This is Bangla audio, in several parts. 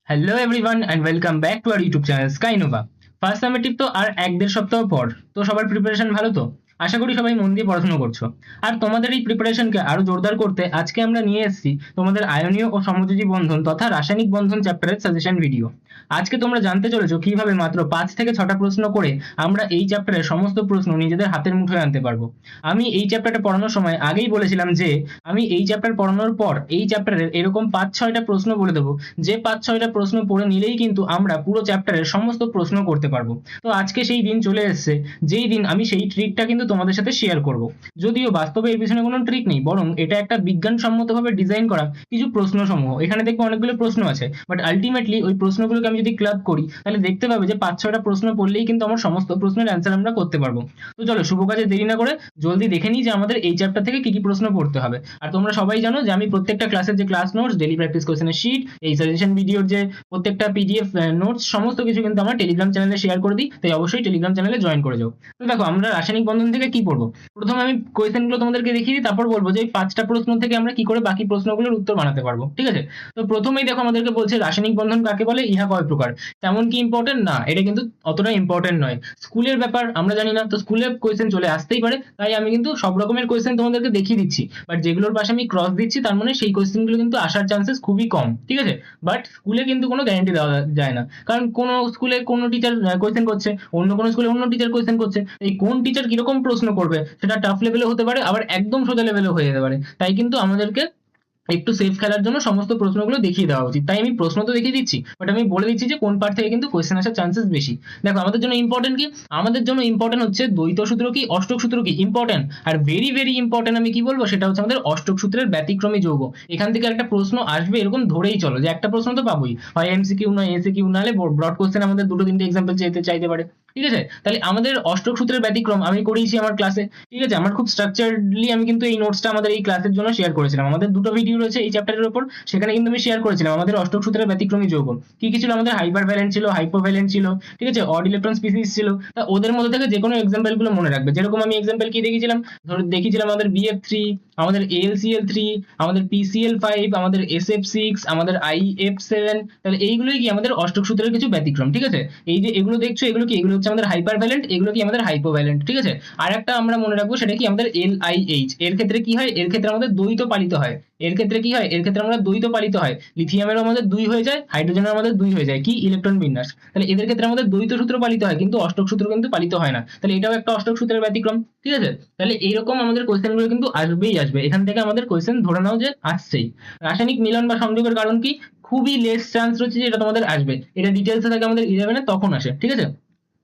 Hello everyone and welcome back to our YouTube channel Skynova. First summative তো আর এক দেড় সপ্তাহ পর। তো সবার প্রিপারেশন ভালো তো? আশা করি সবাই মন দিয়ে পড়াশোনা করছো। আর তোমাদের এই প্রিপারেশনকে আরো জোরদার করতে আজকে আমরা নিয়ে এসেছি তোমাদের আয়নীয় ও সমযোজী বন্ধন তথা রাসায়নিক বন্ধন চ্যাপ্টারের সাজেশন ভিডিও। আজকে তোমরা জানতে চলেছো কিভাবে মাত্র 5 থেকে 6টা প্রশ্ন করে আমরা এই চ্যাপ্টারের সমস্ত প্রশ্ন নিজেদের হাতের মুঠোয় আনতে পারবো। আমি এই চ্যাপ্টারটা পড়ানোর সময় আগেই বলেছিলাম যে আমি এই চ্যাপ্টার পড়ানোর পর এই চ্যাপ্টারের এরকম 5-6টা প্রশ্ন বলে দেবো, যে 5-6টা প্রশ্ন পড়ে নিলেই কিন্তু আমরা পুরো চ্যাপ্টারের সমস্ত প্রশ্ন করতে পারবো। তো আজকে সেই দিন চলে এসেছে যেই দিন আমি সেই ট্রিকটা কিন্তু তোমাদের সাথে শেয়ার করব। যদিও বাস্তবে এর পিছনে কোনো ট্রিক নেই, বরং এটা একটা বিজ্ঞানসম্মতভাবে ডিজাইন করা কিছু প্রশ্ন সমূহ। এখানে দেখবো অনেকগুলো প্রশ্ন আছে, বাট আলটিমেটলি ওই প্রশ্নগুলোকে আমি যদি ক্লাব করি তাহলে দেখতে পাবে যে 5-6টা প্রশ্ন পড়লেই কিন্তু আমার সমস্ত প্রশ্নের অ্যান্সার আমরা করতে পারবো। তো চলো শুভ কাজে দেরি না করে জলদি দেখে নিই যে আমাদের এই চ্যাপ্টার থেকে কি কি প্রশ্ন পড়তে হবে। আর তোমরা সবাই জানো যে আমি প্রত্যেকটা ক্লাসের যে ক্লাস নোটস, ডেইলি প্র্যাকটিস কোশ্চেনের শিট, এই সাজেশন ভিডিওর যে প্রত্যেকটা পিডিএফ নোটস, সমস্ত কিছু কিন্তু আমার টেলিগ্রাম চ্যানেলে শেয়ার করে দিই। তাই অবশ্যই টেলিগ্রাম চ্যানেলে জয়েন করে যাও। তো দেখো আমরা রাসায়নিক বন্ধন থেকে কি পড়বো। প্রথমে আমি কোয়েশ্চেনগুলো তোমাদেরকে দেখিয়ে দিই, তারপর বলবো যে এই 5টা প্রশ্ন থেকে আমরা কি করে বাকি প্রশ্নগুলোর উত্তর বানাতে পারবো। ঠিক আছে? তো প্রথমেই দেখো আমাদেরকে বলছে রাসায়নিক বন্ধন কাকে বলে, ইহা কয় প্রকার। তেমন কি ইম্পর্টেন্ট না, এটা কিন্তু অতটা ইম্পর্টেন্ট নয়। স্কুলের ব্যাপার আমরা জানি না, তো স্কুলে কোয়েশ্চেন চলে আসতেই পারে, তাই আমি কিন্তু সব রকমের কোয়েশ্চেন তোমাদেরকে দেখিয়ে দিচ্ছি। বাট যেগুলোর পাশে আমি ক্রস দিচ্ছি তার মানে সেই কোয়েশ্চেনগুলো কিন্তু আসার চান্সেস খুবই কম। ঠিক আছে? বাট স্কুলে কিন্তু কোনো গ্যারান্টি দেওয়া যায় না, কারণ কোনো স্কুলে কোনো টিচার কোয়েশ্চেন করছে, অন্য কোনো স্কুলে অন্য টিচার কোয়েশ্চেন করছে। এই কোন টিচার কিরকম প্রশ্ন করবে সেটা টাফ লেভেলে হতে পারে, আবার একদম সোজা লেভেলে হয়ে যেতে পারে। তাই কিন্তু আমাদেরকে একটু সেফ খেলার জন্য সমস্ত প্রশ্নগুলো দেখিয়ে দেওয়া উচিত। তাই আমি প্রশ্ন তো দেখিয়ে দিচ্ছি, বাট আমি বলে দিচ্ছি যে কোন পার্ট থেকে কিন্তু কোয়েশ্চেন আসার চান্সেস বেশি। দেখো আমাদের জন্য ইম্পর্টেন্ট কি, আমাদের জন্য ইম্পর্টেন্ট হচ্ছে দ্বৈত সূত্র কি, অষ্টক সূত্র কি important. Are very very important আমি কি বলবো সেটা হচ্ছে আমাদের অষ্টক সূত্রের ব্যতিক্রমী যৌগ। এখান থেকে একটা প্রশ্ন আসবে এরকম ধরেই চলো, যে একটা প্রশ্ন তো পাবোই, হয় এমসিকিউ নয় এসিকিউ, নাহলে ব্রড কোশ্চেন আমাদের দুটো তিনটে এক্সাম্পল চাইতে পারে। ঠিক আছে? তাহলে আমাদের অষ্টক সূত্রের ব্যতিক্রম আমি করিয়েছি আমার ক্লাসে। ঠিক আছে? আমার খুব স্ট্রাকচারলি আমি কিন্তু এই নোটসটা আমাদের এই ক্লাসের জন্য শেয়ার করেছিলাম। আমাদের দুটো ভিডিও রয়েছে এই চ্যাপ্টারের উপর, সেখানে কিন্তু আমি শেয়ার করেছিলাম আমাদের অষ্টক সূত্রের ব্যতিক্রমী যৌগ কি কি ছিল। আমাদের হাইপার ভ্যালেন্ট ছিল, হাইপোভ্যালেন্ট ছিল, ঠিক আছে, অড ইলেকট্রন স্পিসিস ছিল। তা ওদের মধ্যে থেকে যে কোনো এক্সাম্পল গুলো মনে রাখবে। যেরকম আমি এক্সাম্পল কি দেখিয়েছিলাম, ধরো দেখিয়েছিলাম আমাদের BF3, আমাদের AlCl3, আমাদের PCl5, আমাদের SF6, আমাদের IF7। তাহলে এইগুলোই কি আমাদের অষ্টক সূত্রের কিছু ব্যতিক্রম। ঠিক আছে? এই যে এগুলো দেখছো এগুলো কি, এগুলো হচ্ছে আমাদের হাইপার ভ্যালেন্ট, এগুলো কি আমাদের হাইপোভ্যালেন্ট। ঠিক আছে? আর একটা আমরা মনে রাখবো সেটা কি আমাদের LiH। এর ক্ষেত্রে কি হয়, এর ক্ষেত্রে আমাদের দ্বৈত পালিত হয়। এর ক্ষেত্রে কি হয়, এর ক্ষেত্রে আমরা দ্বৈত পালিত হয়, লিথিয়ামের আমাদের 2 হয়ে যায়, হাইড্রোজেনের আমাদের 2 হয়ে যায়, কি ইলেকট্রন বিন্যাস। তাহলে এদের ক্ষেত্রে আমাদের দ্বৈত সূত্র পালিত হয়, কিন্তু অষ্টক সূত্র কিন্তু পালিত হয় না। তাহলে এটাও একটা অষ্টক সূত্রের ব্যতিক্রম। ঠিক আছে? তাহলে এইরকম আমাদের কোয়েশ্চেন গুলো কিন্তু আসবেই আসবে, এখান থেকে আমাদের কোয়েশ্চেন ধরে নাও যে আসছেই। রাসায়নিক মিলন বা সংযোগের কারণ কি, খুবই লেস চান্স রয়েছে যে এটা তোমাদের আসবে। এটা ডিটেলসে থাকে আমাদের 11-এ, তখন আসে। ঠিক আছে?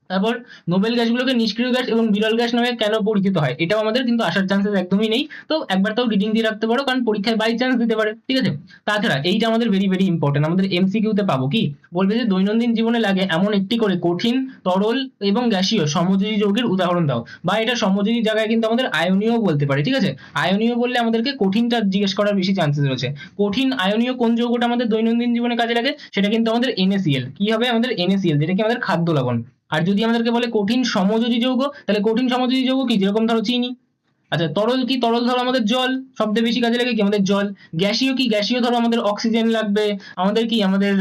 তারপর নোবেল গ্যাসগুলোকে নিষ্ক্রিয় গ্যাস এবং বিরল গ্যাস নামে কেন পরিচিত হয়, এটাও আমাদের কিন্তু আসার চান্সেস একদমই নেই। তো একবার তাও রিডিং দিয়ে রাখতে পারো, কারণ পরীক্ষায় বাই চান্স দিতে পারে। ঠিক আছে? তাছাড়া এইটা আমাদের ভেরি ভেরি ইম্পর্টেন্ট, আমাদের এমসিকিউতে পাবো কি, বলবে যে দৈনন্দিন জীবনে লাগে এমন একটি করে কঠিন, তরল এবং গ্যাসীয় সমযোজী যৌগের উদাহরণ দাও। বা এটা সমযোজী জায়গায় কিন্তু আমাদের আয়নীয় বলতে পারে। ঠিক আছে? আয়নীয় বললে আমাদেরকে কঠিনটা জিজ্ঞেস করার বেশি চান্সেস রয়েছে। কঠিন আয়নীয় কোন যৌগটা আমাদের দৈনন্দিন জীবনে কাজে লাগে, সেটা কিন্তু আমাদের NaCl। কি হবে, আমাদের NaCl, যেটা কি আমাদের খাদ্য লবণ। আর যদি আমাদেরকে বলে কঠিন সমযোজী যৌগ, তাহলে কঠিন সমযোজী যৌগ কি, যেরকম ধরো চিনি। আচ্ছা তরল কি, তরল ধরো আমাদের জল, সবচেয়ে বেশি কাজে লাগে কি আমাদের জল। গ্যাসীয় কি, গ্যাসীয় ধরো আমাদের অক্সিজেন লাগবে, আমাদের কি আমাদের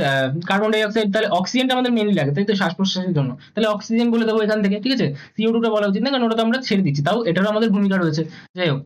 কার্বন ডাই অক্সাইড। তাহলে অক্সিজেনটা আমাদের মেনলি লাগে, তাই তো, শ্বাস প্রশ্বাসের জন্য। তাহলে অক্সিজেন বলে দেবো এখান থেকে। ঠিক আছে? CO2টা বলা উচিত না, কারণ ওটা তো আমরা ছেড়ে দিচ্ছি, তাও এটারও আমাদের ভূমিকা রয়েছে। যাই হোক,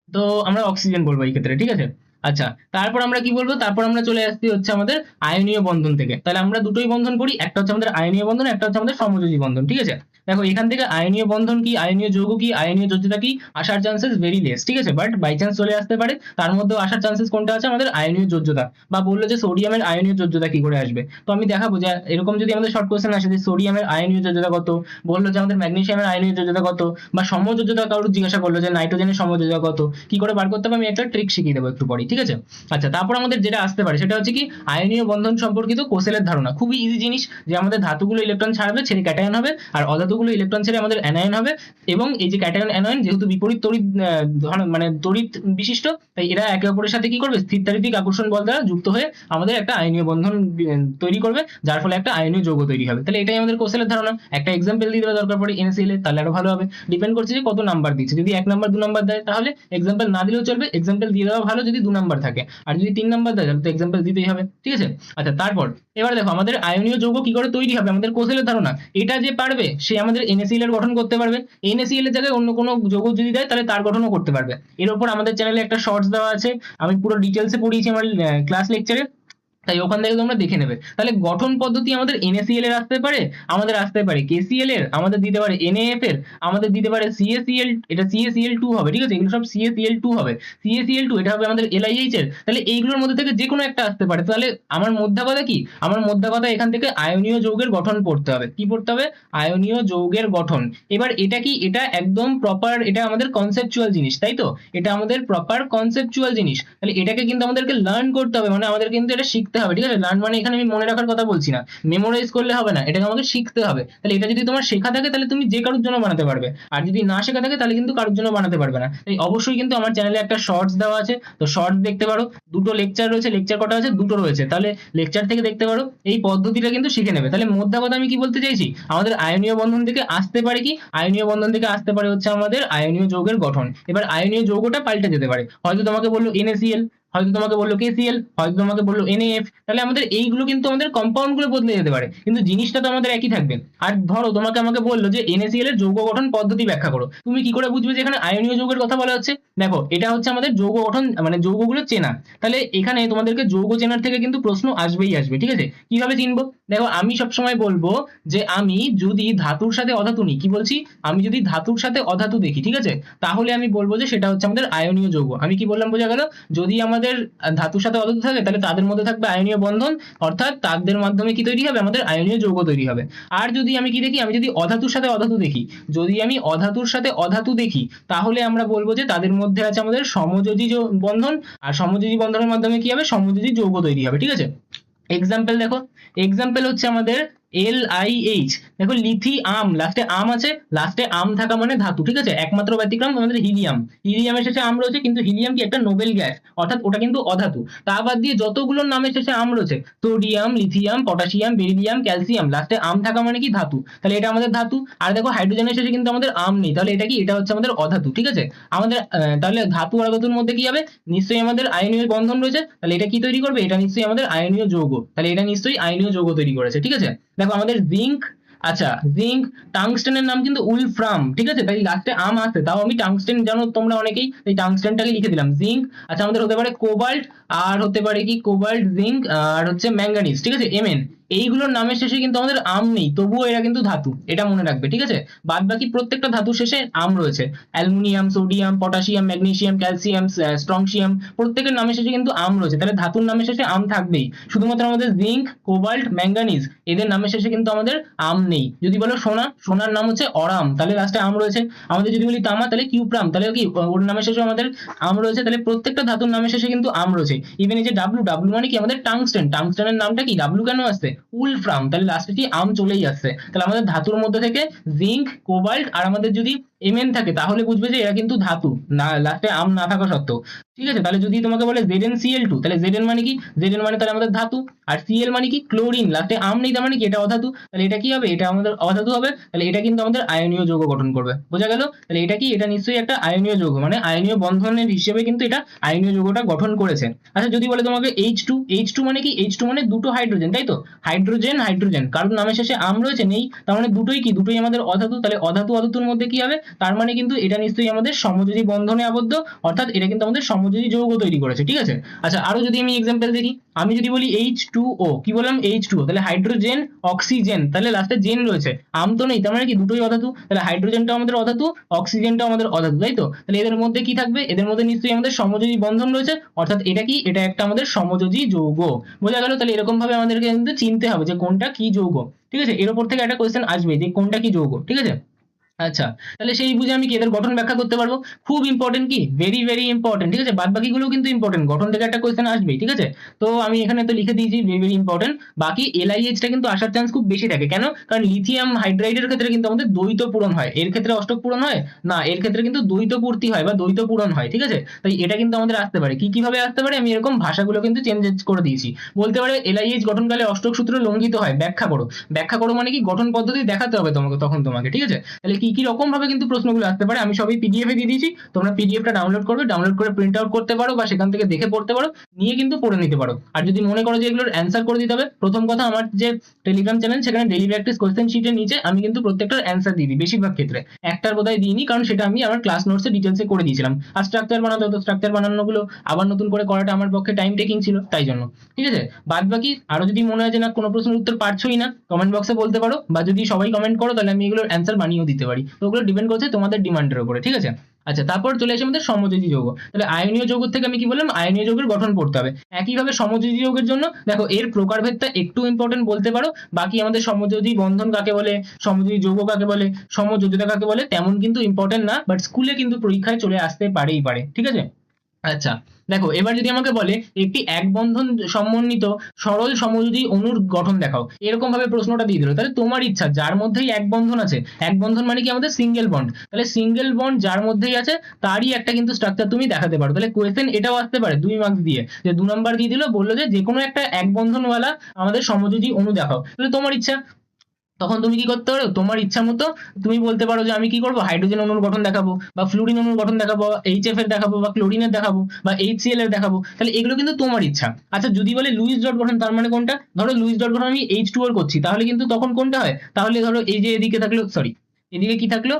তো আমরা অক্সিজেন বলবো এই ক্ষেত্রে। ঠিক আছে? আচ্ছা তারপর আমরা কি বলবো, তারপর আমরা চলে আসছি হচ্ছে আমাদের আয়নীয় বন্ধন থেকে। তাহলে আমরা দুটোই বন্ধন করি, একটা হচ্ছে আমাদের আয়নীয় বন্ধন, একটা হচ্ছে আমাদের সমযোজী বন্ধন। ঠিক আছে? দেখো এখান থেকে আয়নীয় বন্ধন কি, আয়নীয় যৌগ কি, আয়নীয় যোজ্যতা কি, আসার চান্সেস ভেরি লেস। ঠিক আছে? বাট বাই চান্স চলে আসতে পারে। তার মধ্যেও আসার চান্সেস কোনটা আছে, আমাদের আয়নীয় যোজ্যতা। বা বললো যে সোডিয়ামের আয়নীয় যোজ্যতা কি করে আসবে, তো আমি দেখাবো যে এরকম যদি আমাদের শর্ট কোশ্চেন আসে যে সোডিয়ামের আয়নীয় যোজ্যতা কত, বললো যে আমাদের ম্যাগনেসিয়ামের আয়নীয় যোজ্যতা কত, বা সমযোজ্যতা কারোর জিজ্ঞাসা করলো যে নাইট্রোজেনের সমযোজ্যতা কত, কি করে বার করতে হবে আমি একটা ট্রিক শিখিয়ে দেবো একটু পরে। ঠিক আছে? আচ্ছা তারপর আমাদের যেটা আসতে পারে সেটা হচ্ছে কি আয়নীয় বন্ধন সম্পর্কিত কোসেলের ধারণা। খুবই ইজি জিনিস, যে আমাদের ধাতুগুলো ইলেকট্রন ছাড়বে, ছেড়ে ক্যাটায়ন হবে, আর অধাতু যতগুলো ইলেকট্রন ছেড়ে আমাদের অ্যানায়ন হবে, এবং এই যে ক্যাটায়ন অ্যানায়ন যেহেতু বিপরীত তড়িৎ মানে তড়িৎ বিশিষ্ট, তাই এরা একে অপরের সাথে কি করবে, স্থিরতারিতিক আকর্ষণ বল দ্বারা যুক্ত হয়ে আমাদের একটা আয়নীয় বন্ধন তৈরি করবে, যার ফলে একটা আয়নীয় যৌগ তৈরি হবে। তাহলে এটাই আমাদের কোষের ধারণা। একটা এক্সাম্পল দিয়ে দেওয়া দরকার পড়ে NaCl এর, তাহলে আরো ভালো হবে। ডিপেন্ড করছে যে কত নাম্বার দিচ্ছে, যদি 1 নাম্বার 2 নাম্বার দেয় তাহলে এক্সাম্পল না দিলেও চলবে, এক্সাম্পল দিয়ে দেওয়া ভালো যদি 2 নাম্বার থাকে, আর যদি 3 নাম্বার দেয় তাহলে তো এক্সাম্পল দিতেই হবে, ঠিক আছে। আচ্ছা, তারপর এবার দেখো আমাদের আয়নীয় যৌগ কি করে তৈরি হবে, আমাদের কোষের ধারণা। এটা যে পারবে সে আমাদের NaCl এর গঠন করতে পারবে, NaCl এর জায়গায় অন্য কোনো যৌগ যদি দেয় তাহলে তার গঠনও করতে পারবে। এর উপর আমাদের চ্যানেলে একটা শর্টস দেওয়া আছে, আমি পুরো ডিটেলসে পড়িয়েছি আমার ক্লাস লেকচারে, তাই ওখান থেকে তোমরা দেখে নেবে। তাহলে গঠন পদ্ধতি আমাদের NaCl এর আসতে পারে, আমাদের আসতে পারে KCl এর, আমাদের দিতে পারে NaF এর, আমাদের দিতে পারে CaCl, এটা CaCl2 হবে, ঠিক আছে, এগুলো সব CaCl2 হবে, CaCl2 এটা হবে আমাদের LiH এর। তাহলে এইগুলোর মধ্যে থেকে যে কোনো একটা আসতে পারে। তাহলে আমার মোদ্দা কথা কি, আমার মোদ্দা কথা এখান থেকে আয়নীয় যৌগের গঠন পড়তে হবে। কি পড়তে হবে, আয়নীয় যৌগের গঠন। এবার এটা কি, এটা একদম প্রপার, এটা আমাদের কনসেপচুয়াল জিনিস, তাই তো, এটা আমাদের প্রপার কনসেপচুয়াল জিনিস। তাহলে এটাকে কিন্তু আমাদেরকে লার্ন করতে হবে, মানে আমাদের কিন্তু এটা শিখতে হবে, ঠিক আছে। লার্ন মানে এখানে আমি মনে রাখার কথা বলছি না, মেমোরাইজ করলে হবে না, এটাকে আমাকে শিখতে হবে। তাহলে এটা যদি তোমার শেখা থাকে তাহলে তুমি যে কারোর জন্য বানাতে পারবে, আর যদি না শেখা থাকে তাহলে কিন্তু কারোর জন্য বানাতে পারবে না। তাই অবশ্যই কিন্তু আমার চ্যানেলে একটা শর্টস দেওয়া আছে, তো শর্টস দেখতে পারো, দুটো লেকচার রয়েছে, লেকচার কটা আছে, দুটো রয়েছে, তাহলে লেকচার থেকে দেখতে পারো, এই পদ্ধতিটা কিন্তু শিখে নেবে। তাহলে মোদ্দা কথা আমি কি বলতে চাইছি, আমাদের আয়নীয় বন্ধন থেকে আসতে পারে কি, আয়নীয় বন্ধন থেকে আসতে পারে হচ্ছে আমাদের আয়নীয় যৌগের গঠন। এবার আয়নীয় যৌগটা পাল্টে যেতে পারে, হয়তো তোমাকে বললো NaCl, হয়তো তোমাকে বললো KCl, হয়তো তোমাকে বললো NaF, তাহলে আমাদের এইগুলো কিন্তু আমাদের কম্পাউন্ড গুলো বদলে যেতে পারে, কিন্তু জিনিসটা তো আমাদের একই থাকবে। আর ধরো তোমাকে আমাকে বললো যে NaCl এর যৌগ গঠন পদ্ধতি ব্যাখ্যা করো, তুমি কি করে বুঝবে যে এখানে আয়নীয় যৌগের কথা বলা হচ্ছে। দেখো এটা হচ্ছে আমাদের যৌগ গঠন, মানে যৌগগুলো চেনা। তাহলে এখানে তোমাদেরকে যৌগ চেনার থেকে কিন্তু প্রশ্ন আসবেই আসবে, ঠিক আছে। কিভাবে চিনবো, দেখো আমি সবসময় বলবো যে আমি যদি ধাতুর সাথে অধাতু নিই, কি বলছি, আমি যদি ধাতুর সাথে অধাতু দেখি, ঠিক আছে, তাহলে আমি বলবো যে সেটা হচ্ছে আমাদের আয়নীয় যৌগ। আমি কি বললাম বোঝা গেল, যদি আমাদের ধাতুর সাথে অধাতু থাকে তাহলে তাদের মধ্যে থাকবে আয়নীয় বন্ধন, অর্থাৎ তাদের মাধ্যমে কি তৈরি হবে, আমাদের আয়নীয় যৌগ তৈরি হবে। আর যদি আমি কি দেখি, আমি যদি অধাতুর সাথে অধাতু দেখি, যদি আমি অধাতুর সাথে অধাতু দেখি, তাহলে আমরা বলবো যে তাদের মধ্যে আছে আমাদের সমযোজী বন্ধন, আর সমযোজী বন্ধনের মাধ্যমে কি হবে, সমযোজী যৌগ তৈরি হবে, ঠিক আছে। এক্সাম্পল দেখো, এক্সাম্পল হচ্ছে আমাদের LiH, দেখো লিথিয়াম, লাস্টে আম আছে, লাস্টে আম থাকা মানে ধাতু, ঠিক আছে। একমাত্র ব্যতিক্রম আমাদের হিলিয়াম, হিলিয়ামের শেষে আম রয়েছে, কিন্তু হিলিয়াম কি একটা নোবেল গ্যাস, অর্থাৎ ওটা কিন্তু অধাতু। তা বাদ দিয়ে যতগুলোর নামের শেষে আম রয়েছে, sodium, lithium, potassium, beryllium, calcium, লাস্টে আম থাকা মানে কি ধাতু, তাহলে এটা আমাদের ধাতু। আর দেখো হাইড্রোজেনের শেষে কিন্তু আমাদের আম নেই, তাহলে এটা কি, এটা হচ্ছে আমাদের অধাতু, ঠিক আছে। আমাদের তাহলে ধাতু আর অধাতুর মধ্যে কি হবে, নিশ্চয়ই আমাদের আয়নীয় বন্ধন রয়েছে, তাহলে এটা কি তৈরি করবে, এটা নিশ্চয়ই আমাদের আয়নীয় যৌগ, তাহলে এটা নিশ্চয়ই আয়নীয় যৌগ তৈরি করেছে, ঠিক আছে। দেখো আমাদের জিঙ্ক, আচ্ছা জিঙ্ক, টাংস্টেনের নাম কিন্তু উলফ্রাম, ঠিক আছে, তাই লাস্টে আম আসে, তাও আমি টাংস্টেন জানো তোমরা অনেকেই, তাই টাংস্টেনটাকে লিখে দিলাম। জিঙ্ক, আচ্ছা আমাদের হতে পারে কোবাল্ট, আর হতে পারে কি কোবাল্ট, জিঙ্ক, আর হচ্ছে ম্যাঙ্গানিজ, ঠিক আছে, Mn। এইগুলোর নামের শেষে কিন্তু আমাদের আম নেই, তবুও এরা কিন্তু ধাতু, এটা মনে রাখবে, ঠিক আছে। বাদ বাকি প্রত্যেকটা ধাতুর শেষে আম রয়েছে, aluminium, sodium, potassium, magnesium, calcium, strontium, প্রত্যেকের নামের শেষে কিন্তু আম রয়েছে, তাহলে ধাতুর নামের শেষে আম থাকবেই। শুধুমাত্র আমাদের জিঙ্ক, কোবাল্ট, ম্যাঙ্গানিজ এদের নামের শেষে কিন্তু আমাদের আম নেই। যদি বলো সোনা, সোনার নাম হচ্ছে অরাম, তাহলে লাস্টে আম রয়েছে। আমাদের যদি বলি তামা, তাহলে কিউপ্রাম, তাহলে কি ওর নামের শেষে আমাদের আম রয়েছে, তাহলে প্রত্যেকটা ধাতুর নামের শেষে কিন্তু আম রয়েছে। ইভেন এই যে ডাব্লু, ডাব্লু মানে কি আমাদের টাংস্টেন, টাংস্টেনের নামটা কি ডাব্লু কেন আসছে, উলফ্রাম, তাহলে লাস্টে কি আম চলেই আসছে। তাহলে আমাদের ধাতুর মধ্যে থেকে জিঙ্ক, কোবাল্ট আর আমাদের যদি Mn থাকে তাহলে বুঝবে যে এরা কিন্তু ধাতু, না লাস্টে আম না থাকা সত্ত্বেও, ঠিক আছে। তাহলে যদি তোমাকে বলে ZnCl2, তাহলে Zn মানে কি, Zn মানে তাহলে আমাদের ধাতু, আর Cl মানে কি ক্লোরিন, লাস্টে আম নেই, তার মানে কি এটা অধাতু, তাহলে এটা কি হবে, এটা আমাদের অধাতু হবে, তাহলে এটা কিন্তু আমাদের আয়নীয় যৌগ গঠন করবে, বোঝা গেল। তাহলে এটা কি, এটা নিশ্চয়ই একটা আয়নীয় যৌগ, মানে আয়নীয় বন্ধনের হিসেবে কিন্তু এটা আয়নীয় যৌগটা গঠন করেছে। আচ্ছা যদি বলে তোমাকে H2, H2 মানে কি, H2 মানে দুটো হাইড্রোজেন, তাই তো, হাইড্রোজেন, হাইড্রোজেন, কারণ নামের শেষে আম রয়েছে নেই, তার মানে দুটোই কি, দুটোই আমাদের অধাতু, তাহলে অধাতু অধাতুর মধ্যে কি হবে, তার মানে কিন্তু এটা নিশ্চয়ই আমাদের সমযোজী বন্ধনে আবদ্ধ, অর্থাৎ এটা কিন্তু আমাদের সমযোজী যৌগ তৈরি করেছে, ঠিক আছে। আচ্ছা আরো যদি আমি এক্সাম্পল দেখি, আমি যদি বলি H2O, কি বললাম H2O, তাহলে হাইড্রোজেন, অক্সিজেন, তাহলে লাস্টে জেন রয়েছে, আম তো নেই, তার মানে কি দুটোই অধাতু, তাহলে হাইড্রোজেনটাও আমাদের অধাতু, অক্সিজেনটাও আমাদের অধাতু, তাই তো। তাহলে এদের মধ্যে কি থাকবে, এদের মধ্যে নিশ্চয়ই আমাদের সমযোজী বন্ধন রয়েছে, অর্থাৎ এটা কি, এটা একটা আমাদের সমযোজী যৌগ, বোঝা গেল। তাহলে এরকম ভাবে আমাদেরকে কিন্তু চিনতে হবে যে কোনটা কি যৌগ, ঠিক আছে। এর উপর থেকে একটা কোয়েশ্চেন আসবে যে কোনটা কি যৌগ, ঠিক আছে। আচ্ছা, তাহলে সেই বুঝে আমি কি এদের গঠন ব্যাখ্যা করতে পারবো? খুব ইম্পর্টেন্ট, কি ভেরি ভেরি ইম্পর্টেন্ট, ঠিক আছে? বাদ বাকিগুলো কিন্তু ইম্পর্টেন্ট, গঠন থেকে একটা কোয়েশ্চেন আসবেই, ঠিক আছে? তো আমি এখানে তো লিখে দিয়েছি ভেরি ভেরি ইম্পর্টেন্ট। বাকি এলআইএইচটা কিন্তু আসার চান্স খুব বেশি থাকে, কেন? কারণ লিথিয়াম হাইড্রাইডের ক্ষেত্রে কিন্তু আমাদের দ্বৈত পূরণ হয়, এর ক্ষেত্রে অষ্টক পূরণ হয় না, এর ক্ষেত্রে কিন্তু দ্বৈত পূর্তি হয় বা দ্বৈত পূরণ হয়, ঠিক আছে? তাই এটা কিন্তু আমাদের আসতে পারে, কি কিভাবে আসতে পারে আমি এরকম ভাষাগুলো কিন্তু চেঞ্জ করে দিয়েছি। বলতে পারে এলআইএইচ গঠনকালে অষ্টক সূত্র লঙ্ঘিত হয়, ব্যাখ্যা করো। ব্যাখ্যা করো মানে কি, গঠন পদ্ধতি দেখাতে হবে তোমাকে, তখন তোমাকে, ঠিক আছে? তাহলে কি কি রকম ভাবে কিন্তু প্রশ্নগুলো আসতে পারে আমি সবই পিডিএফ এ দিয়ে দিয়েছি, তোমরা পিডিএফটা ডাউনলোড করবে, ডাউনলোড করে প্রিন্ট আউট করতে পারো বা সেখান থেকে দেখে পড়তে পারো, নিয়ে কিন্তু পড়ে নিতে পারো। আর যদি মনে করো যে এগুলোর অ্যান্সার করে দিতে হবে, প্রথম কথা আমার যে টেলিগ্রাম চ্যানেল, সেখানে ডেইলি প্র্যাকটিস কোশ্চেন শিটের নিচে আমি কিন্তু প্রত্যেকটার অ্যান্সার দিয়ে দিই, বেশিরভাগ ক্ষেত্রে একটার বোধহয় দিইনি, কারণ সেটা আমি আমার ক্লাস নোটসে ডিটেলসে করে দিয়েছিলাম। আর স্ট্রাকচার বানাতে হতো, স্ট্রাকচার বানানোগুলো আবার নতুন করে করাটা আমার পক্ষে টাইম টেকিং ছিল, তাই জন্য, ঠিক আছে? বাদ বাকি আরো যদি মনে হয় যে না কোনো প্রশ্নের উত্তর পারছোই না, কমেন্ট বক্সে বলতে পারো, বা যদি সবাই কমেন্ট করো তাহলে আমি এগুলোর অ্যান্সার বানিয়েও দিতে পারি। তো ওগুলো ডিপেন্ড করছে তোমাদের ডিমান্ডের উপরে, ঠিক আছে? আচ্ছা, তারপর চলে আসে আমাদের সমযোজী যৌগ। তাহলে আয়নীয় যৌগ থেকে আমি কি বললাম, আয়নীয় যৌগের গঠন পড়তে হবে। একইভাবে সমযোজী যৌগের জন্য দেখো এর প্রকারভেদটা একটু ইম্পর্টেন্ট বলতে পারো, বাকি আমাদের সমযোজী বন্ধন কাকে বলে, সমযোজী যৌগ কাকে বলে, সমযোজিতা কাকে বলে, তেমন কিন্তু ইম্পর্টেন্ট না, বাট স্কুলে কিন্তু পরীক্ষায় চলে আসতে পারেই পারে, ঠিক আছে? আচ্ছা, দেখো এবার যদি আমাকে বলে একটি এক বন্ধন সমন্বিত সরল সমযোজী অণুর গঠন দেখাও, এরকম ভাবে প্রশ্নটা দিয়ে দিল, তাহলে তোমার ইচ্ছা, যার মধ্যেই এক বন্ধন আছে, এক বন্ধন মানে কি আমাদের সিঙ্গেল বন্ড, তাহলে সিঙ্গেল বন্ড যার মধ্যেই আছে তারই একটা কিন্তু স্ট্রাকচার তুমি দেখাতে পারো। তাহলে কোয়েশ্চেন এটাও আসতে পারে 2 মার্কস দিয়ে, যে 2 নাম্বার দিয়ে দিল, বললো যে কোনো একটা এক বন্ধনওয়ালা আমাদের সমযোজী অণু দেখাও, তাহলে তোমার ইচ্ছা, তখন তুমি কি করতে পারো, তোমার ইচ্ছা মতো তুমি বলতে পারো যে আমি কি করবো, হাইড্রোজেন অণুর গঠন দেখাবো, বা ফ্লুরিন অণুর গঠন দেখাবো, এইচএফ এর দেখাবো, বা ক্লোরিনের দেখাবো, বা এইচসিএল এর দেখাবো, তাহলে এগুলো কিন্তু তোমার ইচ্ছা। আচ্ছা, যদি বলে লুইস ডট গঠন, তার মানে কোনটা? ধরো লুইস ডট গঠন আমি H2O এর করছি, তাহলে কিন্তু তখন কোনটা হয়, তাহলে ধরো এই যে এদিকে থাকলো, সরি এদিকে কি থাকলো,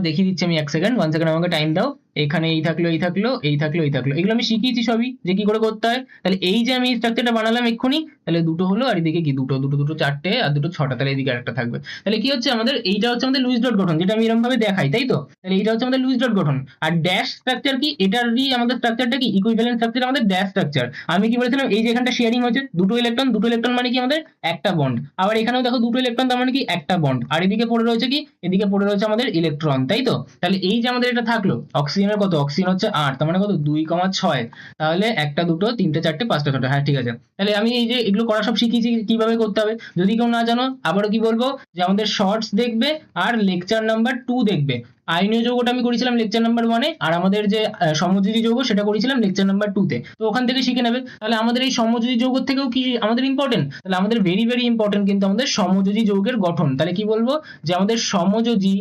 দেখিয়ে দিচ্ছি আমি, 1 সেকেন্ড, 1 সেকেন্ড আমাকে টাইম দাও। এখানে এই থাকলো, এই থাকলো, এই থাকলো, এই থাকলো, এগুলো আমি শিখিয়েছি সবই যে কি করে করতে হয়। তাহলে এই যে আমি স্ট্রাকচারটা বানালাম এক্ষুনি, তাহলে দুটো হলো, আর এদিকে কি দুটো, দুটো দুটো চারটে, আর দুটো ছটা, তাহলে এদিকে আরেকটা থাকবে। তাহলে কি হচ্ছে আমাদের, এইটা হচ্ছে আমাদের লুইস ডট গঠন, যেটা আমি এরকম ভাবে দেখাই, তাই তো? তাহলে এইটা হচ্ছে আমাদের লুইস ডট গঠন। আর ড্যাশ স্ট্রাকচার কি, এটারই আমাদের স্ট্রাকচারটা কি, ইকুইভ্যালেন্ট স্ট্রাকচার আমাদের ড্যাশ স্ট্রাকচার। আমি কি বলেছিলাম, এই যে এখানটা শেয়ারিং হচ্ছে দুটো ইলেকট্রন, দুটো ইলেকট্রন মানে কি আমাদের একটা বন্ড, আবার এখানেও দেখো দুটো ইলেকট্রন, তার মানে কি একটা বন্ড, আর এদিকে পড়ে রয়েছে কি, এদিকে পড়ে রয়েছে আমাদের ইলেকট্রন, তাই তো? তাহলে এই যে আমাদের এটা থাকলো, অক্সিজেনের কত, অক্সিজেন হচ্ছে 8, তার মানে কত, 2,6, তাহলে একটা দুটো তিনটে চারটে পাঁচটা ছটা, হ্যাঁ ঠিক আছে। তাহলে আমি এই যে এগুলো করা সব শিখিয়েছি কিভাবে করতে হবে, যদি কেউ না জানো আবারও কি বলবো, যে আমাদের শর্টস দেখবে আর লেকচার নাম্বার 2 দেখবে। আইনীয় যৌগটা আমি করেছিলাম লেকচার নাম্বার 1-এ, আর আমাদের যে সমযোজী যৌগ সেটা করেছিলাম লেকচার নাম্বার 2-তে, তো ওখান থেকে শিখে নেবে। তাহলে আমাদের এই সমযোজী যৌগ থেকেও কি আমাদের ইম্পর্টেন্ট, তাহলে আমাদের ভেরি ভেরি ইম্পর্টেন্ট কিন্তু আমাদের সমযোজী যৌগের গঠন। তাহলে কি বলবো, যে আমাদের সমযোজী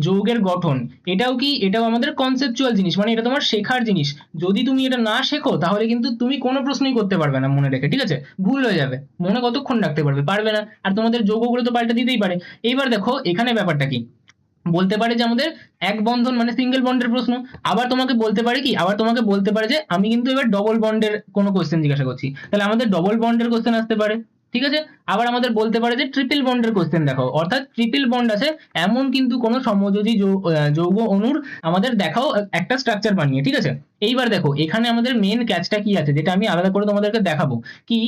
যৌগের গঠন, এটাও কি, এটাও আমাদের কনসেপচুয়াল জিনিস, মানে এটা তোমার শেখার জিনিস। যদি তুমি এটা না শেখো তাহলে কিন্তু তুমি কোনো প্রশ্নই করতে পারবে না মনে রেখে, ঠিক আছে? ভুল হয়ে যাবে, মনে কতক্ষণ রাখতে পারবে, পারবে না। আর তোমাদের যৌগগুলো তো পাল্টে দিতেই পারে। এইবার দেখো এখানে ব্যাপারটা কি, বলতে পারে যে আমাদের এক বন্ধন মানে সিঙ্গেল বন্ডের প্রশ্ন, আবার তোমাকে বলতে পারে কি, আবার তোমাকে বলতে পারে যে আমি কিন্তু এবার ডবল বন্ডের কোনো কোশ্চেন জিজ্ঞাসা করছি, তাহলে আমাদের ডবল বন্ডের কোশ্চেন আসতে পারে, ঠিক আছে? আবার আমাদের বলতে পারে যে ট্রিপল বন্ডের কোশ্চেন দেখাও, অর্থাৎ ট্রিপল বন্ড আছে এমন কিন্তু কোনো সমযোজী যৌগ অণুর আমাদের দেখাও একটা স্ট্রাকচার বানিয়ে, ঠিক আছে? এইবার দেখো এখানে আমাদের মেন ক্যাচটা কি আছে, যেটা আমি আলাদা করে তোমাদেরকে দেখাবো, কি,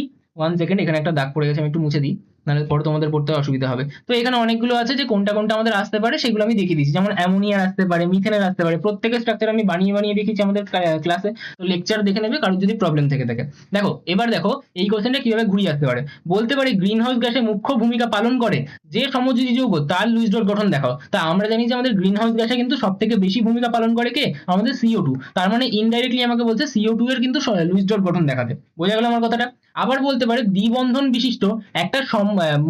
1 সেকেন্ড, এখানে একটা দাগ পড়ে গেছে, আমি একটু মুছে দিই, নাহলে পরে তোমাদের পড়তে অসুবিধা হবে। তো এখানে অনেকগুলো আছে যে কোনটা কোনটা আমাদের আসতে পারে, সেগুলো আমি দেখিয়ে দিচ্ছি, যেমন অ্যামোনিয়ার আসতে পারে, মিথেনের আসতে পারে, প্রত্যেকের স্ট্রাকচার আমি বানিয়ে বানিয়ে দেখিয়েছি আমাদের ক্লাসে, তো লেকচার দেখে নেবে কারোর যদি প্রবলেম থেকে থাকে। দেখো এবার দেখো এই কোশ্চেনটা কিভাবে ঘুরিয়ে আসতে পারে, বলতে পারে গ্রিন হাউস গ্যাসে মুখ্য ভূমিকা পালন করে যে সমযোজী যৌগ তার লুইস ডট গঠন দেখাও। তা আমরা জানি যে আমাদের গ্রিন হাউস গ্যাসে কিন্তু সব থেকে বেশি ভূমিকা পালন করে কে, আমাদের CO2, তার মানে ইনডাইরেক্টলি আমাকে বলছে CO2 এর কিন্তু লুইস ডট গঠন দেখাতে, বোঝা গেল আমার কথাটা? আবার বলতে পারে দ্বিবন্ধন বিশিষ্ট একটা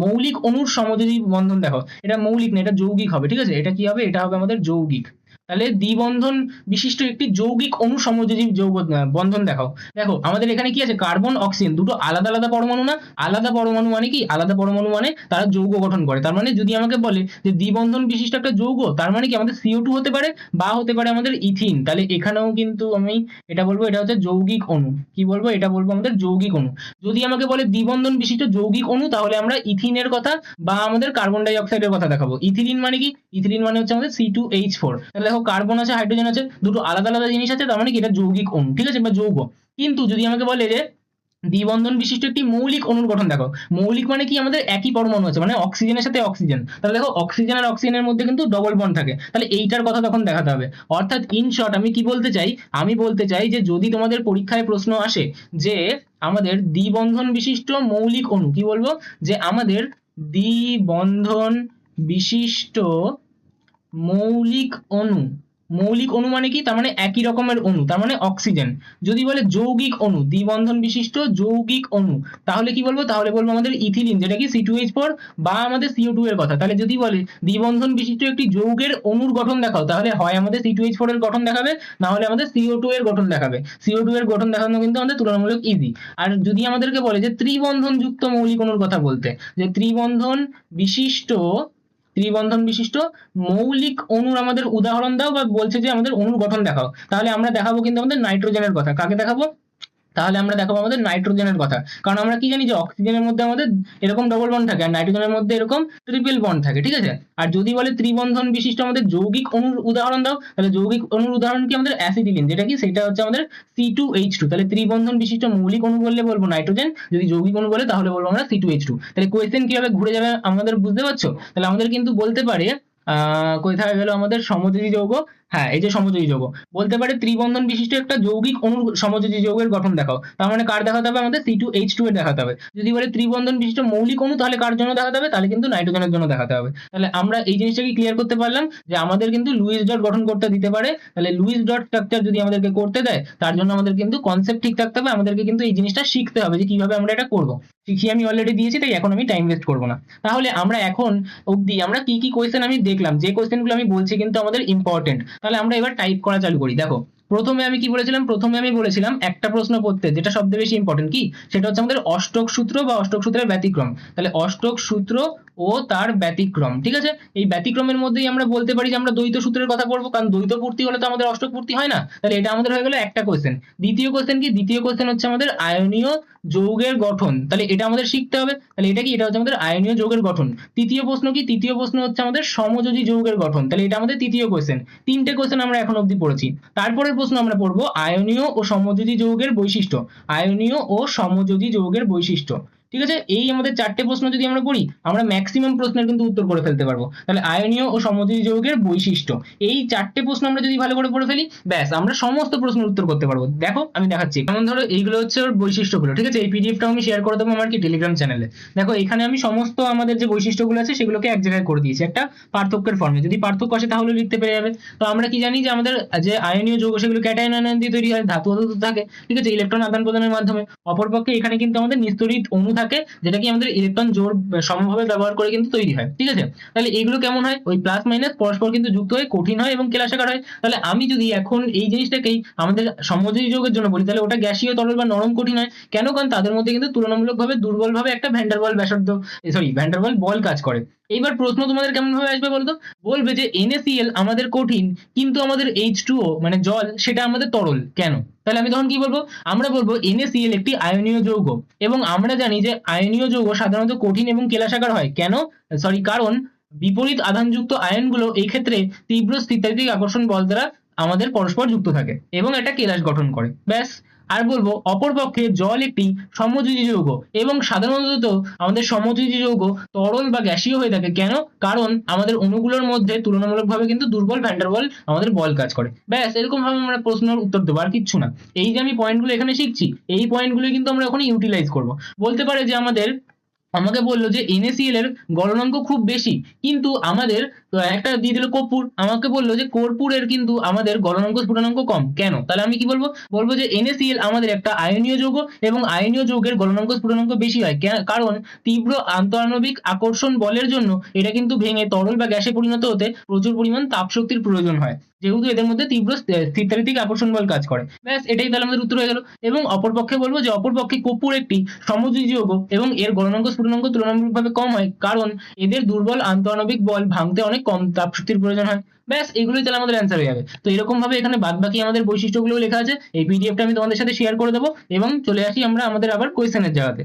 মৌলিক অণুর সমযোজী বন্ধন দেখো, এটা মৌলিক না, এটা যৌগিক হবে, ঠিক আছে? এটা কি হবে, এটা হবে আমাদের যৌগিক। তাহলে দ্বিবন্ধন বিশিষ্ট একটি যৌগিক অণু সমযোজী যৌগ বন্ধন দেখাও। দেখো আমাদের এখানে কি আছে, কার্বন অক্সিজেন দুটো আলাদা আলাদা পরমাণু না, আলাদা পরমাণু মানে কি, আলাদা পরমাণু মানে তারা যৌগ গঠন করে, তার মানে যদি আমাকে বলে যে দ্বিবন্ধন বিশিষ্ট একটা যৌগ, তার মানে কি আমাদের CO2 হতে পারে, বা হতে পারে আমাদের ইথিন, তাহলে এখানেও কিন্তু আমি এটা বলবো এটা হচ্ছে যৌগিক অণু, কি বলবো, এটা বলবো আমাদের যৌগিক অণু। যদি আমাকে বলে দ্বিবন্ধন বিশিষ্ট যৌগিক অণু, তাহলে আমরা ইথিনের কথা বা আমাদের কার্বন ডাই অক্সাইডের কথা দেখাবো। ইথিলিন মানে কি, ইথিলিন মানে হচ্ছে আমাদের C2H4, তাহলে দেখো কার্বন আছে হাইড্রোজেন আছে, দুটো আলাদা আলাদা জিনিস আছে, তার মানে কি এটা যৌগিক অণু, ঠিক আছে, বা যৌগ। কিন্তু যদি আমাকে বলে যে দ্বিবন্ধন বিশিষ্ট একটি মৌলিক অণুর গঠন দেখো। মৌলিক মানে কি, আমাদের একই পরমাণু আছে, মানে অক্সিজেনের সাথে অক্সিজেন, তাহলে দেখো অক্সিজেন আর অক্সিজেনের মধ্যে কিন্তু ডবল বন্ড থাকে, তাহলে এইটার কথা তখন দেখাতে হবে। অর্থাৎ ইন শর্ট আমি কি বলতে চাই, আমি বলতে চাই যে যদি তোমাদের পরীক্ষায় প্রশ্ন আসে যে আমাদের দ্বিবন্ধন বিশিষ্ট মৌলিক অণু, কি বলবো, যে আমাদের দ্বিবন্ধন বিশিষ্ট মৌলিক অণু, মৌলিক অণু মানে কি, তার মানে একই রকমের অণু, তার মানে অক্সিজেন। যদি বলে যৌগিক অণু, দ্বিবন্ধন বিশিষ্ট যৌগিক অণু, তাহলে কি বলবো, তাহলে বলবো আমাদের ইথিলিন, যেটা কি C2H4 বা আমাদের CO2 এর কথা। তাহলে যদি বলে দ্বিবন্ধন বিশিষ্ট একটি যৌগের অণুর গঠন দেখাও, তাহলে হয় আমাদের C2H4 এর গঠন দেখাবে, না হলে আমাদের CO2 এর গঠন দেখাবে। CO2 এর গঠন দেখানো কিন্তু আমাদের তুলনামূলক ইজি। আর যদি আমাদেরকে বলে যে ত্রিবন্ধন যুক্ত মৌলিক অণুর কথা বলতে, যে ত্রিবন্ধন বিশিষ্ট মৌলিক অণুর আমাদের উদাহরণ দাও, বা বলছে যে আমাদের অণুর গঠন দেখাও, তাহলে আমরা দেখাবো কিন্তু আমাদের নাইট্রোজেনের কথা। কাকে দেখাবো, তাহলে আমরা দেখাবো আমাদের নাইট্রোজেনের কথা। কারণ আমরা কি জানি যে অক্সিজেনের মধ্যে আমাদের এরকম ডবল বন্ড থাকে, আর নাইট্রোজেনের মধ্যে এরকম ট্রিপল বন্ড থাকে, ঠিক আছে। আর যদি বলে ত্রিবন্ধন বিশিষ্ট আমাদের যৌগিক অণুর উদাহরণ দাও, তাহলে যৌগিক অণুর উদাহরণ কি, আমাদের অ্যাসিটিলিন, যেটা কি সেটা হচ্ছে আমাদের C2H2। তাহলে ত্রিবন্ধন বিশিষ্ট মৌলিক অণু বললে বলবো নাইট্রোজেন, যদি যৌগিক অণু বলে তাহলে বলবো আমরা C2H2। তাহলে কোয়েশ্চেন কিভাবে ঘুরে যাবে আমাদের বুঝতে পারছো। তাহলে আমাদের কিন্তু বলতে পারে কোথায় গেল আমাদের সমযোজী যৌগ, হ্যাঁ এই যে সমযোজী যৌগ, বলতে পারে ত্রিবন্ধন বিশিষ্ট একটা যৌগিক অণুর সমযোজী যৌগের গঠন দেখাও, তার মানে কার দেখাতে হবে, আমাদের C2H2 এর দেখাতে হবে। যদি বলে ত্রিবন্ধন বিশিষ্ট মৌলিক অণু, তাহলে কার জন্য দেখাতে হবে, তাহলে কিন্তু নাইট্রোজেনের জন্য দেখাতে হবে। তাহলে আমরা এই জিনিসটাকে ক্লিয়ার করতে পারলাম যে আমাদের কিন্তু লুইস ডট গঠন করতে দিতে পারে, তাহলে লুইস ডট স্ট্রাকচার যদি আমাদেরকে করতে দেয়, তার জন্য আমাদের কিন্তু কনসেপ্ট ঠিক থাকতে হবে, আমাদেরকে কিন্তু এই জিনিসটা শিখতে হবে যে কিভাবে আমরা এটা করবো। শিখিয়ে আমি অলরেডি দিয়েছি, তাই এখন আমি টাইম ওয়েস্ট করবো না। তাহলে আমরা এখন অবধি আমরা কি কি কোয়েশ্চেন আমি দেখলাম, যে কোয়েশ্চেনগুলো আমি বলছি কিন্তু আমাদের ইম্পর্টেন্ট, তাহলে আমরা এবার টাইপ করা চালু করি। দেখো প্রথমে আমি কি বলেছিলাম, প্রথমে আমি বলেছিলাম একটা প্রশ্ন পড়তে, যেটা সবচেয়ে বেশি ইম্পর্টেন্ট কি, সেটা হচ্ছে আমাদের অষ্টক সূত্র বা অষ্টক সূত্রের ব্যতিক্রম। তাহলে অষ্টক সূত্র ও তার ব্যতিক্রম, ঠিক আছে। এই ব্যতিক্রমের মধ্যেই আমরা বলতে পারি যে আমরা দ্বৈত সূত্রের কথা পড়বো, কারণ দ্বৈত পূর্তি হলে তো আমাদের অষ্টক পূর্তি হয় না। তাহলে এটা আমাদের হয়ে গেল একটা কোয়েশ্চেন। দ্বিতীয় কোয়েশ্চেন কি, দ্বিতীয় কোয়েশ্চেন হচ্ছে আমাদের আয়নীয় যৌগের গঠন, তাহলে এটা আমাদের শিখতে হবে। তাহলে এটা কি, এটা হচ্ছে আমাদের আয়নীয় যৌগের গঠন। তৃতীয় প্রশ্ন কি, তৃতীয় প্রশ্ন হচ্ছে আমাদের সমযোজী যৌগের গঠন, তাহলে এটা আমাদের তৃতীয় কোয়েশ্চেন। তিনটে কোয়েশ্চেন আমরা এখন অবধি পড়েছি। তারপরের প্রশ্ন আমরা পড়বো আয়নীয় ও সমযোজী যৌগের বৈশিষ্ট্য, আয়নীয় ও সমযোজী যৌগের বৈশিষ্ট্য, ঠিক আছে। এই আমাদের চারটে প্রশ্ন যদি আমরা পড়ি, আমরা ম্যাক্সিমাম প্রশ্নের কিন্তু উত্তর করে ফেলতে পারবো। তাহলে আয়নীয় ও সমযোজী যৌগের বৈশিষ্ট্য, এই চারটে প্রশ্ন আমরা যদি ভালো করে পড়ে ফেলি, ব্যাস আমরা সমস্ত প্রশ্নের উত্তর করতে পারবো। দেখো আমি দেখাচ্ছি, যেমন ধরো এইগুলো হচ্ছে ওর বৈশিষ্ট্যগুলো, ঠিক আছে। এই পিডিএফটাও আমি শেয়ার করে দেবো আমার কি টেলিগ্রাম চ্যানেলে। দেখো এখানে আমি সমস্ত আমাদের যে বৈশিষ্ট্যগুলো আছে সেগুলোকে এক জায়গায় করে দিয়েছি একটা পার্থক্যের ফর্মে, যদি পার্থক্য আসে তাহলে লিখতে পেরে যাবে। তো আমরা কি জানি যে আমাদের যে আয়নীয় যৌগ সেগুলো ক্যাটায়ন আয়ন দিয়ে তৈরি হয়, ধাতু অধাতু থাকে, ঠিক আছে, ইলেকট্রন আদান প্রদানের মাধ্যমে। অপরপক্ষে এখানে কিন্তু আমাদের নিস্তড়িত অণু থাকে, যেটা কি আমাদের ইলেকট্রন জোড় সমভাবে ব্যবহার করে কিন্তু তৈরি হয়, ঠিক আছে। তাহলে এগুলো কেমন হয়, ওই প্লাস মাইনাস পরস্পর কিন্তু যুক্ত হয়ে কঠিন হয় এবং কেলাসাকার হয়। তাহলে আমি যদি এখন এই জিনিসটাকেই আমাদের সমযোজী যৌগের জন্য বলি, তাহলে ওটা গ্যাসীয় তরল বা নরম কঠিন হয় কেন, কারণ তাদের মধ্যে কিন্তু তুলনামূলকভাবে দুর্বলভাবে একটা ভ্যান্ডারওয়াল ব্যাসার্ধ, সরি ভ্যান্ডারওয়াল বল কাজ করে। এইবার প্রশ্ন তোমাদের কেমন ভাবে আসবে বলতো, বলবে যে NaCl আমাদের কঠিন, কিন্তু আমাদের H2O মানে জল সেটা আমাদের তরল কেন। তাহলে আমি তখন কি বলবো, আমরা বলবো NaCl একটি আয়নীয় যৌগ, এবং আমরা জানি যে আয়নীয় যৌগ সাধারণত কঠিন এবং কেলাসাকার হয় কেন, কারণ বিপরীত আধানযুক্ত আয়নগুলো এই ক্ষেত্রে তীব্র স্থিতারিতিক আকর্ষণ বল দ্বারা আমাদের পরস্পর যুক্ত থাকে এবং এটা কেলাস গঠন করে, ব্যাস। আর বলবো অপরপক্ষে জল একটি সমযোজী যৌগ, এবং সাধারণত আমাদের সমযোজী যৌগ তরল বা গ্যাসীয় হয়ে থাকে কেন, কারণ আমাদের অণুগুলোর মধ্যে তুলনামূলকভাবে কিন্তু দুর্বল ভ্যান্ডারওয়াল আমাদের বল কাজ করে, ব্যাস। এরকম ভাবে আমরা প্রশ্নের উত্তর দেবো, আর কিচ্ছু না। এই যে আমি পয়েন্টগুলো এখানে শিখছি, এই পয়েন্টগুলো কিন্তু আমরা ওখানে ইউটিলাইজ করবো। বলতে পারে যে আমাকে বললো যে NaCl এর গলনাঙ্ক খুব বেশি, কিন্তু আমাদের একটা দিয়ে দিল কর্পূর, আমাকে বললো যে কর্পূরের কিন্তু আমাদের গলনাঙ্ক স্ফুটনাঙ্ক কম কেন। তাহলে আমি কি বলবো, বলবো যে NaCl আমাদের একটা আয়নীয় যৌগ, এবং আয়নীয় যৌগের গলনাঙ্ক স্ফুটনাঙ্ক বেশি হয় কারণ তীব্র আন্তঃআণবিক আকর্ষণ বলের জন্য এটা কিন্তু ভেঙে তরল বা গ্যাসে পরিণত হতে প্রচুর পরিমাণ তাপ শক্তির প্রয়োজন হয়, যেহেতু এদের মধ্যে তীব্র স্থিতারিতিক আকর্ষণ বল কাজ করে, ব্যাস এটাই তাহলে আমাদের উত্তর হয়ে গেল। এবং অপরপক্ষে বলবো যে অপরপক্ষে কর্পূর একটি সমযোজী যৌগ, এবং এর গলনাঙ্ক স্ফুটনাঙ্ক তুলনামূলকভাবে কম হয় কারণ এদের দুর্বল আন্তঃআণবিক বল ভাঙতে অনেক কম তাপ শক্তির প্রয়োজন হয়, ব্যাস এগুলোই তাহলে আমাদের অ্যান্সার হয়ে যাবে। তো এরকম ভাবে এখানে বাদ বাকি আমাদের বৈশিষ্ট্যগুলো লেখা আছে, এই পিডিএফটা আমি তোমাদের সাথে শেয়ার করে দেবো, এবং চলে আসি আমরা আমাদের আবার কোয়েশ্চেনের জায়গাতে।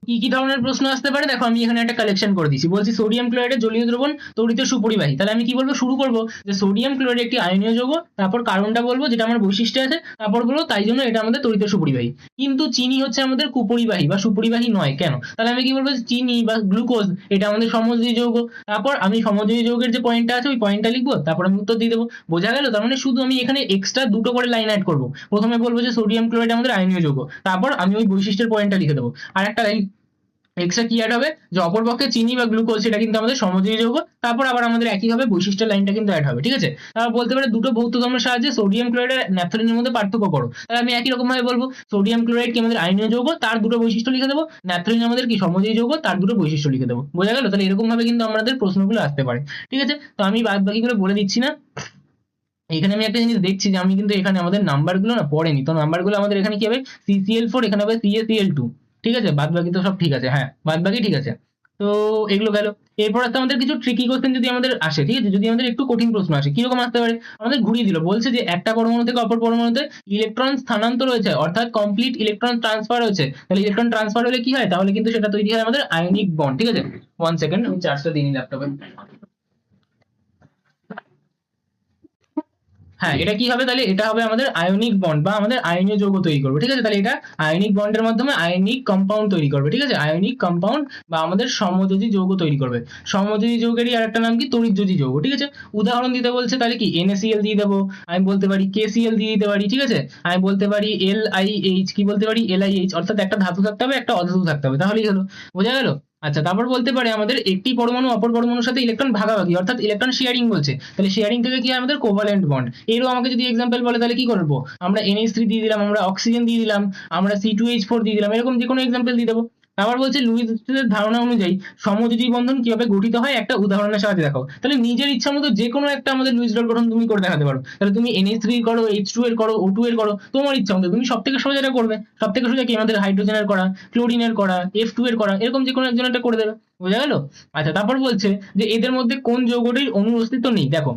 কি কি ধরনের প্রশ্ন আসতে পারে দেখো, আমি এখানে একটা কালেকশন করে দিচ্ছি। বলছি সোডিয়াম ক্লোরাইডের জলীয় দ্রবণ তড়িৎ সুপরিবাহী। তাহলে আমি কি বলবো, শুরু করবো যে সোডিয়াম ক্লোরাইড একটি আয়নীয় যৌগ, তারপর কারণটা বলবো যেটা আমার বৈশিষ্ট্য আছে, তারপর বলবো তাই জন্য এটা আমাদের তড়িৎ সুপরিবাহী। কিন্তু চিনি হচ্ছে আমাদের কুপরিবাহী বা সুপরিবাহী নয়, কেন? তাহলে আমি কি বলবো, চিনি বা গ্লুকোজ এটা আমাদের সমযোজী যৌগ। তারপর আমি সমযোজী যৌগের যে পয়েন্টটা আছে ওই পয়েন্টটা লিখবো, তারপর আমি উত্তর দিয়ে দেবো। বোঝা গেল? তার মানে শুধু আমি এখানে এক্সট্রা দুটো করে লাইন অ্যাড করবো। প্রথমে বলবো যে সোডিয়াম ক্লোরাইড আমাদের আয়নীয় যৌগ, তারপর আমি ওই বৈশিষ্ট্যের পয়েন্টটা লিখে দেবো। আর একটা লাইন এক্সট্রা কি অ্যাড হবে, যে অপরপক্ষে চিনি বা গ্লুকোজ সেটা কিন্তু আমাদের সমযোজী যৌগ, তারপর আবার আমাদের একইভাবে বৈশিষ্ট্য লাইনটা কিন্তু অ্যাড হবে। ঠিক আছে? তারপর বলতে পারে দুটো ভৌত ধর্মের সাহায্যে সোডিয়াম ক্লোরাইড আর ন্যাপথলিনের মধ্যে পার্থক্য করো। তাহলে আমি একই রকম ভাবে বলবো সোডিয়াম ক্লোরাইড কি আমাদের আয়নীয় যৌগ, তার দুটো বৈশিষ্ট্য লিখে দেবো। ন্যাপথলিন আমাদের কি সমযোজী যৌগ, তার দুটো বৈশিষ্ট্য লিখে দেবো। বোঝা গেল? তাহলে এরকম ভাবে কিন্তু আমাদের প্রশ্নগুলো আসতে পারে। ঠিক আছে? তো আমি বাদ বাকিগুলো বলে দিচ্ছি না। এখানে আমি একটা জিনিস দেখছি যে আমি কিন্তু এখানে আমাদের নাম্বারগুলো না পড়েনি, তো নাম্বারগুলো আমাদের এখানে কি হবে, CCl4 এখানে হবে CaCl2। ঠিক আছে? বাদ বাকি তো সব ঠিক আছে, হ্যাঁ বাদ বাকি ঠিক আছে। তো এগুলো গেল। এরপর আসতে আমাদের কিছু ট্রিকি কোশ্চেন যদি আমাদের আসে, ঠিক আছে, যদি আমাদের একটু কঠিন প্রশ্ন আসে, কিরকম আসতে পারে, আমাদের ঘুরিয়ে দিল, বলছে যে একটা পরমাণু থেকে অপর পরমাণুতে ইলেকট্রন স্থানান্তর হয়েছে, অর্থাৎ কমপ্লিট ইলেকট্রন ট্রান্সফার হয়েছে। তাহলে ইলেকট্রন ট্রান্সফার হলে কি হয়, তাহলে কিন্তু সেটা তৈরি হয় আমাদের আয়নিক বন্ড। ঠিক আছে? 1 সেকেন্ড, আমি চার্জটা দিই ল্যাপটপে। হ্যাঁ, এটা কি হবে, তাহলে এটা হবে আমাদের আয়নিক বন্ড বা আমাদের আয়নীয় যৌগ তৈরি করবে। ঠিক আছে? তাহলে এটা আয়নিক বন্ডের মাধ্যমে আয়নিক কম্পাউন্ড তৈরি করবে। ঠিক আছে? আয়নিক কম্পাউন্ড বা আমাদের সমযোজী যৌগ তৈরি করবে। সমযোজী যৌগেরই আরেকটা নাম কি, তড়িৎযোজী যৌগ। ঠিক আছে? উদাহরণ দিতে বলছে, তাহলে কি NaCl দিয়ে দেবো, আমি বলতে পারি KCl দিয়ে দিতে পারি। ঠিক আছে? আমি বলতে পারি LiH, কি বলতে পারি LiH, অর্থাৎ একটা ধাতু থাকতে হবে, একটা অধাতু থাকতে হবে, তাহলেই হলো। বোঝা গেল? আচ্ছা, তারপর বলতে পারে আমাদের একটি পরমাণু অপর পরমাণুর সাথে ইলেকট্রন ভাগাভাগি, অর্থাৎ ইলেকট্রন শেয়ারিং বলছে। তাহলে শেয়ারিং থেকে কি হয়, আমাদের কোভালেন্ট বন্ড। এরও আমাকে যদি এক্সাম্পল বলে তাহলে কি করবো, আমরা NH3 দিয়ে দিলাম, আমরা অক্সিজেন দিয়ে দিলাম, আমরা C2H4 দিয়ে দিলাম, এরকম যে কোনো এক্সাম্পল দিয়ে দেবো। আবার বলছে লুইস ব্রিস্টেলের ধারণা অনুযায়ী সমযোজী বন্ধন কিভাবে গঠিত হয় একটা উদাহরণের সাহায্যে দেখাও। তাহলে নিজের ইচ্ছা মতো যে কোনো একটা আমাদের লুইস ডট গঠন তুমি করে দেখাতে পারো। তাহলে তুমি NH3 করো, H2 এর করো, O2 এর করো, তোমার ইচ্ছা মতো তুমি সব থেকে সোজাটা করবে। সব থেকে সোজা কি, আমাদের হাইড্রোজেনের করা, ক্লোরিনের করা, F2 এর করা, এরকম যে কোনো একজন একটা করে দেবে। বোঝা গেল? আচ্ছা, তারপর বলছে যে এদের মধ্যে কোন যৌগটির অণুর অস্তিত্ব নেই। দেখো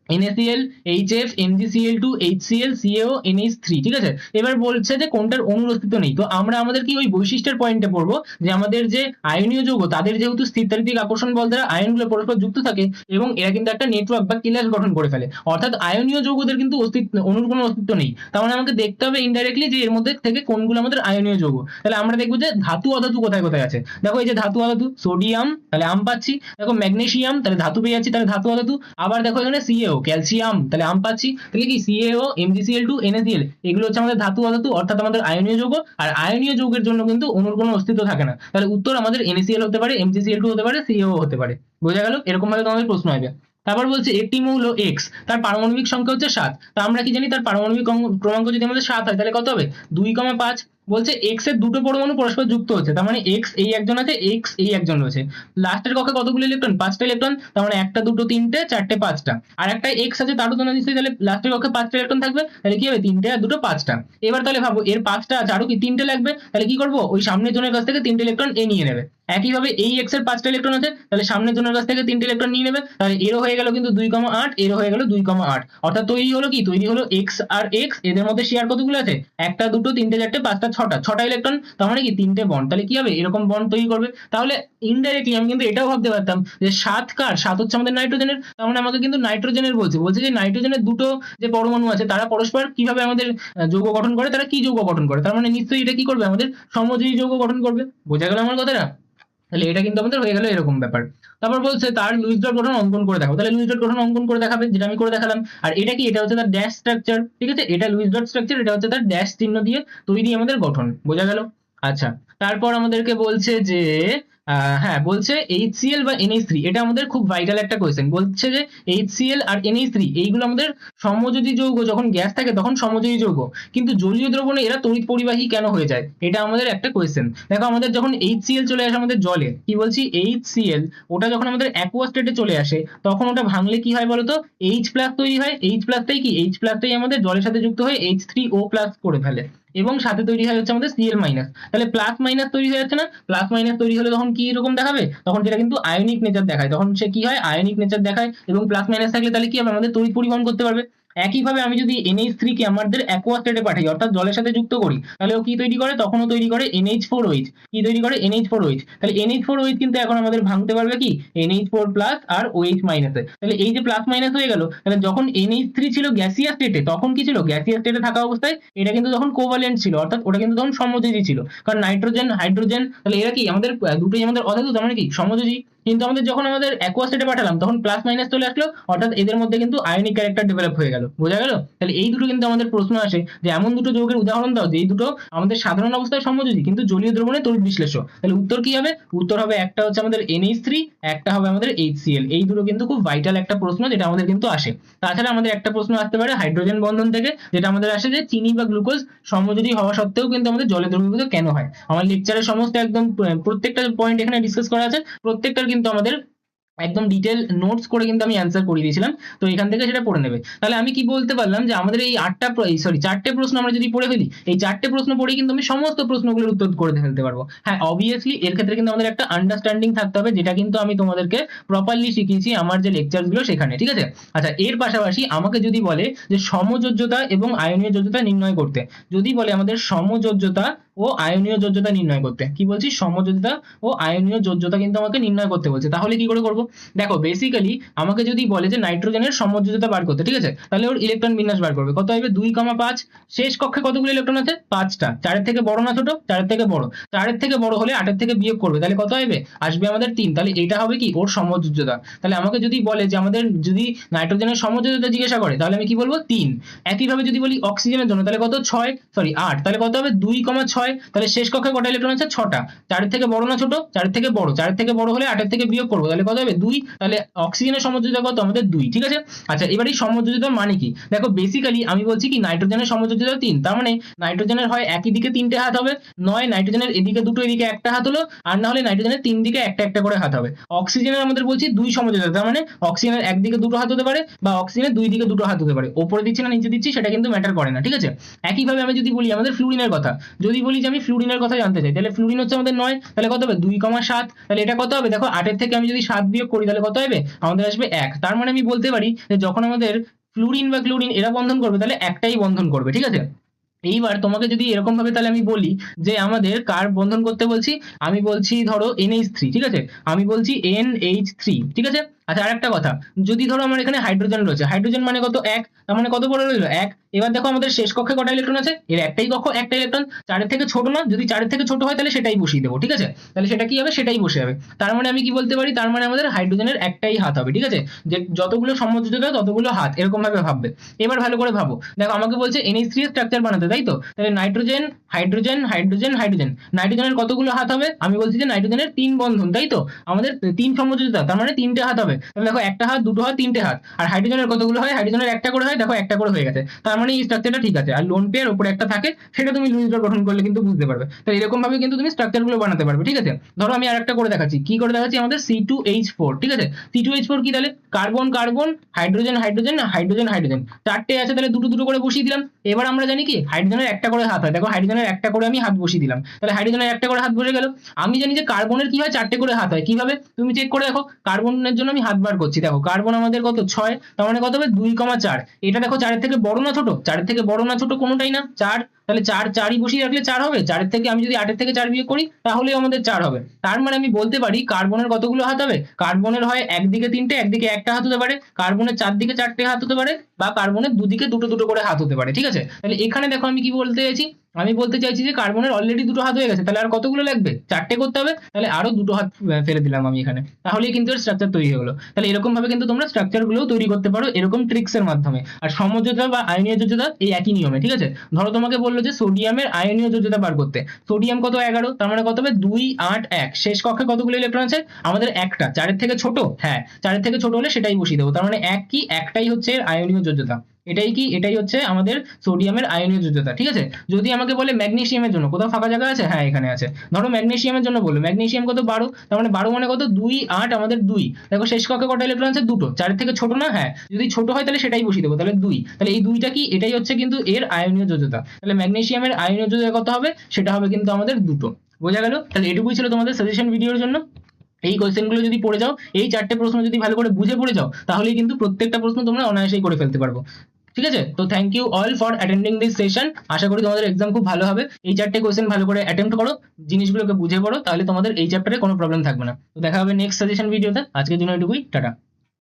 NaCl, HF, MgCl2, HCl, CaO, NH3। ঠিক আছে? এবার বলছে যে কোনটার অণুর অস্তিত্ব নেই। তো আমরা আমাদের কি ওই বৈশিষ্ট্যের পয়েন্টে পড়বো, যে আমাদের যে আয়নীয় যৌগ তাদের যেহেতু স্থিরতারিতিক আকর্ষণ বল দ্বারা আয়নগুলো পরস্পর যুক্ত থাকে এবং এরা কিন্তু একটা নেটওয়ার্ক বা কিলাস গঠন করে ফেলে, অর্থাৎ আয়নীয় যৌগদের কিন্তু অস্তিত্ব, অণুর কোনো অস্তিত্ব নেই। তার মানে আমাকে দেখতে হবে ইনডাইরেক্টলি যে এর মধ্যে থেকে কোনগুলো আমাদের আয়নীয় যৌগ। তাহলে আমরা দেখবো যে ধাতু অধাতু কোথায় কোথায় আছে। দেখো এই যে ধাতু অধাতু, সোডিয়াম তাহলে আম পাচ্ছি, দেখো ম্যাগনেসিয়াম তাহলে ধাতু পেয়ে যাচ্ছি, তাহলে ধাতু অধাতু। আবার দেখো এখানে CaO, ক্যালসিয়াম তাহলে আম পাচ্ছি, তাহলে কি CaO, MgCl2, NaCl, এগুলো হচ্ছে আমাদের ধাতু অধাতু, অর্থাৎ আমাদের আয়নীয় যৌগ। আর আয়নীয় যৌগের জন্য কিন্তু অণুর কোনো অস্তিত্ব থাকে না। তাহলে উত্তর আমাদের NaCl হতে পারে, MgCl2 হতে পারে, CaO হতে পারে। বোঝা গেল? এরকম ভাবে তোমাদের প্রশ্ন আসবে। তারপর বলছে একটি মৌল X, তার পারমাণবিক সংখ্যা হচ্ছে 7। তা আমরা কি জানি, তার পারমাণবিক ক্রমাঙ্ক যদি আমাদের 7 হয় তাহলে কত হবে, 2,5। বলছে X এর দুটো পরমাণু পরস্পর যুক্ত হচ্ছে, তার মানে X এই একজন আছে, X এই একজন রয়েছে। লাস্টের কক্ষে কতগুলো ইলেকট্রন, 5টা ইলেকট্রন, তার মানে একটা দুটো তিনটে চারটে পাঁচটা। আর একটা X আছে, তারও তো না নিশ্চয়ই, তাহলে লাস্টের কক্ষে 5টা ইলেকট্রন থাকবে, তাহলে কি হবে, তিনটে আর দুটো 5টা। এবার তাহলে ভাবো এর 5টা আছে, আরো কি 3টে লাগবে, তাহলে কি করবো, ওই সামনের জনের কাছ থেকে 3টে ইলেকট্রন এ নিয়ে নেবে। একইভাবে এই X এর 5টা ইলেকট্রন আছে, তাহলে সামনের জনের কাছ থেকে 3টে ইলেকট্রন নিয়ে নেবে, তাহলে এরও হয়ে গেল কিন্তু 2,8, এরও হয়ে গেল 2,8। অর্থাৎ তৈরি হলো কি, তৈরি হলো X আর X, এদের মধ্যে শেয়ার কতগুলো আছে, একটা দুটো তিনটে চারটে পাঁচটা ছটা ইলেকট্রন, তার মানে কি 3টে বন্ড। তাহলে কি হবে, এরকম বন্ড তৈরি করবে। তাহলে ইনডাইরেক্টলি আমি কিন্তু এটাও ভাবতে পারতাম যে 7 কার, 7 হচ্ছে আমাদের নাইট্রোজেনের, তার মানে আমাকে কিন্তু নাইট্রোজেনের বলছে যে নাইট্রোজেনের দুটো যে পরমাণু আছে তারা পরস্পর কিভাবে আমাদের যৌগ গঠন করে, তারা কি যৌগ গঠন করে, তার মানে নিশ্চয়ই এটা কি করবে, আমাদের সমযোজী যৌগ গঠন করবে। বোঝা গেল আমার কথাটা? তাহলে এটা কিন্তু আমাদের হয়ে গেল এরকম ব্যাপার। তারপর বলছে তার লুইস ডট গঠন অঙ্কন করে দেখাও। তাহলে লুইস ডট গঠন অঙ্কন করে দেখাবে, যেটা আমি করে দেখালাম। আর এটা কি, এটা হচ্ছে তার ড্যাশ স্ট্রাকচার। ঠিক আছে? এটা লুইস ডট স্ট্রাকচার, এটা হচ্ছে তার ড্যাশ চিহ্ন দিয়ে তৈরি আমাদের গঠন। বোঝা গেল? আচ্ছা, তারপর আমাদেরকে বলছে যে হ্যাঁ, বলছে HCl বা NH3, এটা আমাদের খুব ভাইটাল একটা কোয়েশ্চেন। বলছে যে HCl আর NH3 এইগুলো আমাদের সমযোজী যৌগ, যখন গ্যাস থাকে তখন সমযোজী যৌগ, কিন্তু জলীয় দ্রবণে এরা তড়িৎ পরিবাহী কেন হয়ে যায়, এটা আমাদের একটা কোয়েশ্চেন। দেখো আমাদের যখন HCl চলে আসে আমাদের জলে, কি বলছি, HCl ওটা যখন আমাদের অ্যাকুয়া স্টেটে চলে আসে তখন ওটা ভাঙলে কি হয় বলতো, H প্লাস তৈরি হয়। H প্লাসটাই কি, H প্লাসটাই আমাদের জলের সাথে যুক্ত হয়ে H3O প্লাস করে ফেলে, এবং সাথে তৈরি হয় হচ্ছে আমাদের Cl মাইনাস। তাহলে প্লাস মাইনাস তৈরি হয়ে যাচ্ছে না, প্লাস মাইনাস তৈরি হলে তখন কি রকম দেখাবে, তখন সেটা কিন্তু আয়নিক নেচার দেখায়, তখন সে কি হয়, আয়নিক নেচার দেখায়। এবং প্লাস মাইনাস থাকলে তাহলে কি হবে, আমাদের তড়িৎ পরিবহন করতে পারবে। একইভাবে আমি যদি NH3 কে আমাদের অ্যাকোয়া স্টেটে পাঠাই অর্থাৎ জলের সাথে যুক্ত করি, তাহলে ও কি তৈরি করে, তখনও তৈরি করে NH4OH। কি তৈরি করে, NH4OH। তাহলে NH4OH কিন্তু এখন আমাদের ভাঙতে পারবে কি NH4 প্লাস আর OH মাইনাসে। তাহলে এই যে প্লাস মাইনাস হয়ে গেল, তাহলে যখন NH3 ছিল গ্যাসিয়াস স্টেটে, তখন কি ছিল, গ্যাসিয়াস স্টেটে থাকা অবস্থায় এটা কিন্তু তখন কোভালেন্ট ছিল, অর্থাৎ ওটা কিন্তু তখন সমযোজী ছিল। কারণ নাইট্রোজেন হাইড্রোজেন, তাহলে এরা কি আমাদের দুটোই আমাদের অধাতু, তার মানে কি সমযোজী। কিন্তু আমাদের যখন আমাদের অ্যাকোয়া স্টেটে পাঠালাম তখন প্লাস মাইনাস চলে আসলো, অর্থাৎ এদের মধ্যে কিন্তু আয়নিক ক্যারেক্টার ডেভেলপ হয়ে গেল। বোঝা গেল? তাহলে এই দুটো কিন্তু আমাদের প্রশ্ন আসে যে এমন দুটো যৌগের উদাহরণ দাও যে এই দুটো আমাদের সাধারণ অবস্থায় সমযোজী কিন্তু জলীয় দ্রবণে তড়িৎ বিশ্লেষ্য। তাহলে উত্তর কি হবে? উত্তর হবে একটা হচ্ছে আমাদের NH3, একটা হবে আমাদের HCl। এই দুটো কিন্তু খুব ভাইটাল একটা প্রশ্ন যেটা আমাদের কিন্তু আসে। তাছাড়া আমাদের একটা প্রশ্ন আসতে পারে হাইড্রোজেন বন্ধন থেকে, যেটা আমাদের আসে যে চিনি বা গ্লুকোজ সমযোজী হওয়া সত্ত্বেও কিন্তু আমাদের জলে দ্রবীভূত কেন হয়। আমার লেকচারের সমস্ত একদম প্রত্যেকটা পয়েন্ট এখানে ডিসকাস করা আছে, প্রত্যেকটার কিন্তু আমাদের একদম ডিটেল নোটস করে কিন্তু আমি অ্যান্সার করে দিয়েছিলাম, তো এখান থেকে সেটা পড়ে নেবে। তাহলে আমি কি বলতে পারলাম যে আমাদের এই চারটে প্রশ্ন আমরা যদি পড়ে ফেলি, এই চারটে প্রশ্ন পড়েই কিন্তু আমি সমস্ত প্রশ্নগুলোর উত্তর করে ফেলতে পারবো। হ্যাঁ, অবভিয়াসলি এর ক্ষেত্রে কিন্তু আমাদের একটা আন্ডারস্ট্যান্ডিং থাকতে হবে, যেটা কিন্তু আমি তোমাদেরকে প্রপারলি শিখিয়েছি আমার যে লেকচারগুলো সেখানে, ঠিক আছে। আচ্ছা, এর পাশাপাশি আমাকে যদি বলে যে সমযোজ্যতা এবং আয়নীয় যোজ্যতা নির্ণয় করতে, যদি বলে আমাদের সমযোজ্যতা ও আয়নীয় যোজ্যতা নির্ণয় করতে, কি বলছি, সমযোজ্যতা ও আয়নীয় যোজ্যতা কিন্তু আমাকে নির্ণয় করতে বলছে, তাহলে কি করে করবো? দেখো, বেসিক্যালি আমাকে যদি বলে যে নাইট্রোজেনের সমযোজ্যতা বার করতে, ঠিক আছে, তাহলে ওর ইলেকট্রন বিন্যাস বার করবে। কত হবে? 2,5। শেষ কক্ষে কতগুলো ইলেকট্রন আছে? 5টা। 4-এর থেকে বড় না ছোট? 4-এর থেকে বড়। 4-এর থেকে বড় হলে 8-এর থেকে বিয়োগ করবে, তাহলে কত হবে? আসবে আমাদের 3। তাহলে এটা হবে কি ওর সমযোজ্যতা। তাহলে আমাকে যদি বলে যে আমাদের যদি নাইট্রোজেনের সমযোজ্যতা জিজ্ঞাসা করে, তাহলে আমি কি বলবো? 3। একইভাবে যদি বলি অক্সিজেনের জন্য, তাহলে কত? 8। তাহলে কত হবে? 2,6। তাহলে শেষ কক্ষে কটা ইলেকট্রন আছে? 6টা। 4-এর থেকে বড় না ছোট? 4-এর থেকে বড়। 4-এর থেকে বড় হলে 8-এর থেকে বিয়োগ করবো, তাহলে কত হবে? 2। তাহলে অক্সিজেনের সমযোজ্যতা কত? আমাদের 2, ঠিক আছে। আচ্ছা, এবার এই সমযোজ্যতার মানে কি? দেখো, বেসিক্যালি আমি বলছি কি নাইট্রোজেনের সমযোজ্যতা 3, তার মানে নাইট্রোজেনের হয় একই দিকে 3টে হাত হবে, নয় নাইট্রোজেনের এদিকে দুটো এদিকে একটা হাত হলো, আর না হলে নাইট্রোজেনের 3 দিকে একটা একটা করে হাত হবে। অক্সিজেনের আমাদের বলছি 2 সমযোজ্যতা, তার মানে অক্সিজেনের একদিকে দুটো হাত হতে পারে বা অক্সিজেনের 2 দিকে দুটো হাত হতে পারে। ওপরে দিচ্ছি না নিচে দিচ্ছি সেটা কিন্তু ম্যাটার করে না, ঠিক আছে। একইভাবে আমি যদি বলি আমাদের ফ্লুরিনের কথা, যদি বলি যে আমি ফ্লুরিনের কথা জানতে চাই, তাহলে ফ্লুরিন হচ্ছে আমাদের 9, তাহলে কত হবে? 2,7। তাহলে এটা কত হবে? দেখো, 8-এর থেকে আমি যদি 7 বিয়োগ করি তাহলে কত হবে? আমাদের আসবে 1। তার মানে আমি বলতে পারি যে যখন আমাদের ফ্লুরিন বা ক্লোরিন এরা বন্ধন করবে তাহলে একটাই বন্ধন করবে, ঠিক আছে। এইবার তোমাকে যদি এরকম ভাবে তাহলে আমি বলি যে আমাদের কার বন্ধন করতে বলছি, আমি বলছি ধরো NH3, ঠিক আছে, আমি বলছি NH3, ঠিক আছে। আচ্ছা, আরেকটা কথা, যদি ধরো আমার এখানে হাইড্রোজেন রয়েছে, হাইড্রোজেন মানে কত? 1। তার মানে কত বড় রইলো? 1। এবার দেখো আমাদের শেষ কক্ষে কটা ইলেকট্রন আছে? এর একটাই কক্ষ, একটা ইলেকট্রন। 4-এর থেকে ছোট না? যদি 4-এর থেকে ছোট হয় তাহলে সেটাই বসিয়ে দেবো, ঠিক আছে। তাহলে সেটা কি হবে? সেটাই বসে যাবে। তার মানে আমি কি বলতে পারি? তার মানে আমাদের হাইড্রোজেনের একটাই হাত হবে, ঠিক আছে। যে যতগুলো সমযোজ্যতা ততগুলো হাত, এরকম ভাবে ভাববে। এবার ভালো করে ভাবো, দেখো আমাকে বলছে NH3 এর স্ট্রাকচার বানাতে, তাই তো। তাহলে নাইট্রোজেন হাইড্রোজেন হাইড্রোজেন হাইড্রোজেন, নাইট্রোজেনের কতগুলো হাত হবে? আমি বলছি যে নাইট্রোজেনের 3 বন্ধন, তাই তো। আমাদের 3 সমযোজ্যতা, তার মানে 3টে হাত হবে। তাহলে দেখো, একটা হাত, দুটো হাত, 3টে হাত। আর হাইড্রোজেনের কতগুলো হয়? হাইড্রোজেনের একটা করে হয়, দেখো একটা করে হয়ে গেছে। তার মানে এই স্ট্রাকচারটা ঠিক আছে। আর লোন পেয়ার উপরে একটা থাকে, সেটা তুমি লুইস ডট গঠন করলে কিন্তু বুঝতে পারবে। তো এরকম ভাবে কিন্তু তুমি স্ট্রাকচার গুলো বানাতে পারবে, ঠিক আছে। ধরো আমি আরেকটা করে দেখাচ্ছি, কি করে দেখাচ্ছি, আমাদের C2H4, ঠিক আছে। C2H4 কি? তাহলে carbon carbon, hydrogen hydrogen hydrogen hydrogen, 4টে আছে, তাহলে দুটো দুটো করে বসিয়ে দিলাম। এবার আমরা জানি কি হাইড্রোজেনের একটা করে হাত হয়, দেখো হাইড্রোজেনের একটা করে আমি হাত বসিয়ে দিলাম, তাহলে হাইড্রোজেনের একটা করে হাত বসে গেল। আমি জানি যে কার্বনের কি হয়? 4টে করে হাত হয়। কিভাবে? তুমি চেক করে দেখো, কার্বনের জন্য আমি হাত বার করছি, দেখো কার্বন আমাদের কত? 6। তার মানে কত হবে? 2,4। এটা দেখো 4-এর থেকে বড় না ছোট? 4-এর থেকে বড় না ছোট কোনোটাই না, 4। তাহলে 4ই বসিয়ে রাখলে 4 হবে। 4-এর থেকে আমি যদি 8-এর থেকে 4 বিয়োগ করি তাহলেও আমাদের 4 হবে। তার মানে আমি বলতে পারি কার্বনের কতগুলো হাত হবে? কার্বনের হয় একদিকে 3টে, একদিকে একটা হাত হতে পারে, কার্বনের 4 দিকে 4টে হাত হতে পারে, বা কার্বনের দুদিকে দুটো দুটো করে হাত হতে পারে, ঠিক আছে। তাহলে এখানে দেখো আমি কি বলতে চাইছি, আমি বলতে চাইছি যে কার্বনের অলরেডি দুটো হাত হয়ে গেছে, তাহলে আর কতগুলো লাগবে? 4টে করতে হবে। তাহলে আরো দুটো হাত ফেলে দিলাম আমি এখানে, তাহলেই কিন্তু এর স্ট্রাকচার তৈরি হয়ে গেলো। তাহলে এরকম ভাবে কিন্তু তোমরা স্ট্রাকচার গুলোও তৈরি করতে পারো এরকম ট্রিক্স এর মাধ্যমে। আর সমযোজ্যতা বা আয়নীয় যোজ্যতা এই একই নিয়মে, ঠিক আছে। ধরো তোমাকে বললো যে সোডিয়ামের আয়নীয় যোজ্যতা বার করতে, সোডিয়াম কত? 11। তার মানে কত হবে? 2, 8, 1। শেষ কক্ষে কতগুলো ইলেকট্রন আছে? আমাদের একটা। 4-এর থেকে ছোট? হ্যাঁ, 4-এর থেকে ছোট হলে সেটাই বসিয়ে দেবো। তার মানে এক কি? একটাই হচ্ছে এর আয়নীয় যোজ্যতা। এটাই কি? এটাই হচ্ছে আমাদের সোডিয়ামের আয়নীয় যোজ্যতা, ঠিক আছে। যদি আমাকে বলে ম্যাগনেসিয়ামের জন্য, কোথাও ফাঁকা জায়গা আছে? হ্যাঁ, এখানে আছে। ধরো ম্যাগনেসিয়ামের জন্য বললো, ম্যাগনেসিয়াম কত? 12। তার মানে 12 মানে কত? 2, 8, আমাদের 2। দেখো শেষ কক্ষে কটা ইলেকট্রন আছে? দুটো। 4-এর থেকে ছোট না? হ্যাঁ, যদি ছোট হয় তাহলে সেটাই বসিয়ে দেবো, তাহলে 2। তাহলে এই 2টা কি? এটাই হচ্ছে কিন্তু এর আয়নীয় যোজ্যতা। তাহলে ম্যাগনেসিয়ামের আয়নীয় যোজ্যতা কত হবে? সেটা হবে কিন্তু আমাদের 2। বোঝা গেল? তাহলে এটুকুই ছিল তোমাদের সাজেশন ভিডিওর জন্য। এই কোয়েশ্চেনগুলো যদি পড়ে যাও, এই 4টে প্রশ্ন যদি ভালো করে বুঝে পড়ে যাও, তাহলেই কিন্তু প্রত্যেকটা প্রশ্ন তোমরা অনায়াসেই করে ফেলতে পারবো। ঠিক আছে? তো thank you all for attending this session. আশা করি তোমাদের এক্সাম খুব ভালো হবে। এই 4টে কোয়েশ্চেন ভালো করে অ্যাটেম্প্ট করো, জিনিসগুলোকে বুঝে পড়ো, তাহলে তোমাদের এই চ্যাপ্টারে কোনো প্রবলেম থাকবে না। তো দেখা হবে নেক্সট সাজেশন ভিডিওতে। আজকের জন্য এটুকুই, টাটা।